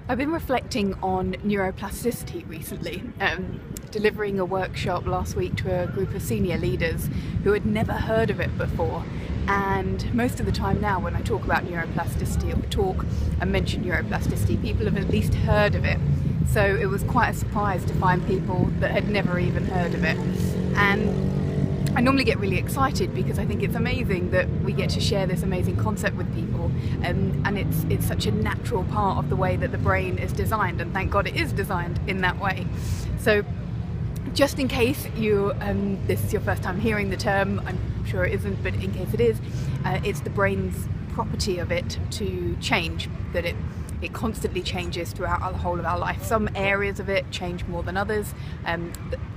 I've been reflecting on neuroplasticity recently, delivering a workshop last week to a group of senior leaders who had never heard of it before. And most of the time now when I talk about neuroplasticity or talk and mention neuroplasticity, people have at least heard of it. So it was quite a surprise to find people that had never even heard of it. And I normally get really excited because I think it's amazing that we get to share this amazing concept with people, and it's such a natural part of the way that the brain is designed, and thank God it is designed in that way. So just in case this is your first time hearing the term, I'm sure it isn't, but in case it is, it's the brain's property of it to change, that it constantly changes throughout the whole of our life. Some areas of it change more than others.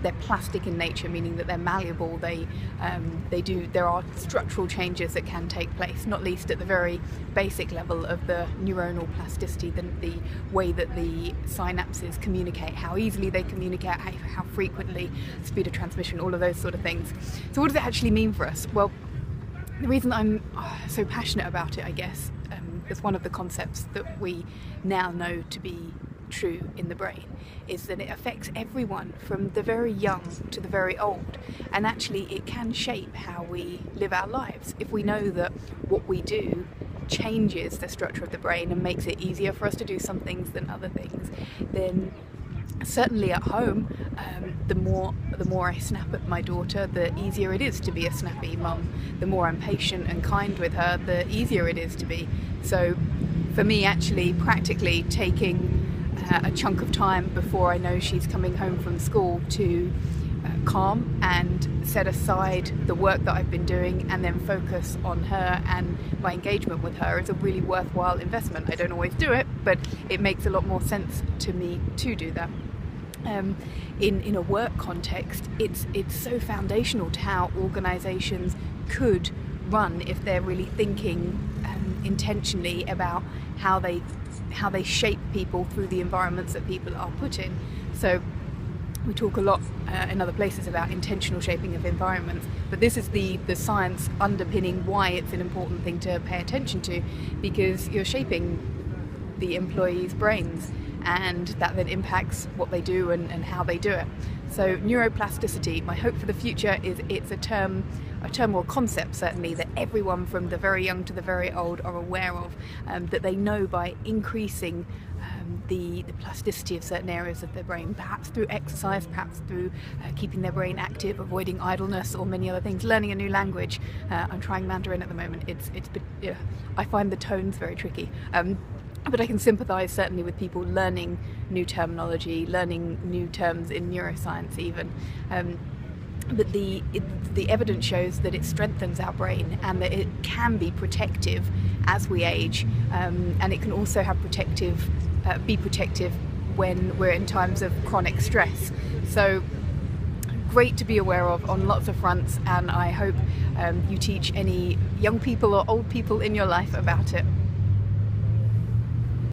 They're plastic in nature, meaning that they're malleable. There are structural changes that can take place, not least at the very basic level of the neuronal plasticity, the way that the synapses communicate, how easily they communicate, how frequently, speed of transmission, all of those sort of things. So what does it actually mean for us? Well, the reason I'm so passionate about it, I guess, is one of the concepts that we now know to be true in the brain, is that it affects everyone from the very young to the very old, and actually it can shape how we live our lives. If we know that what we do changes the structure of the brain and makes it easier for us to do some things than other things, then certainly at home, the more I snap at my daughter, the easier it is to be a snappy mum. The more I'm patient and kind with her, the easier it is to be. So for me, actually practically taking a chunk of time before I know she's coming home from school to calm and set aside the work that I've been doing and then focus on her and my engagement with her is a really worthwhile investment. I don't always do it, but it makes a lot more sense to me to do that. In a work context, it's so foundational to how organisations could run if they're really thinking intentionally about how they shape people through the environments that people are put in. So we talk a lot in other places about intentional shaping of environments, but this is the science underpinning why it's an important thing to pay attention to, because you're shaping the employees' brains, and that then impacts what they do and how they do it. So neuroplasticity, my hope for the future is it's a term or concept certainly that everyone from the very young to the very old are aware of, that they know by increasing the plasticity of certain areas of their brain, perhaps through exercise, perhaps through keeping their brain active, avoiding idleness, or many other things, learning a new language. I'm trying Mandarin at the moment. I find the tones very tricky. But I can sympathise certainly with people learning new terminology, learning new terms in neuroscience even. But the evidence shows that it strengthens our brain and that it can be protective as we age, and it can also have be protective when we're in times of chronic stress. So great to be aware of on lots of fronts, and I hope you teach any young people or old people in your life about it.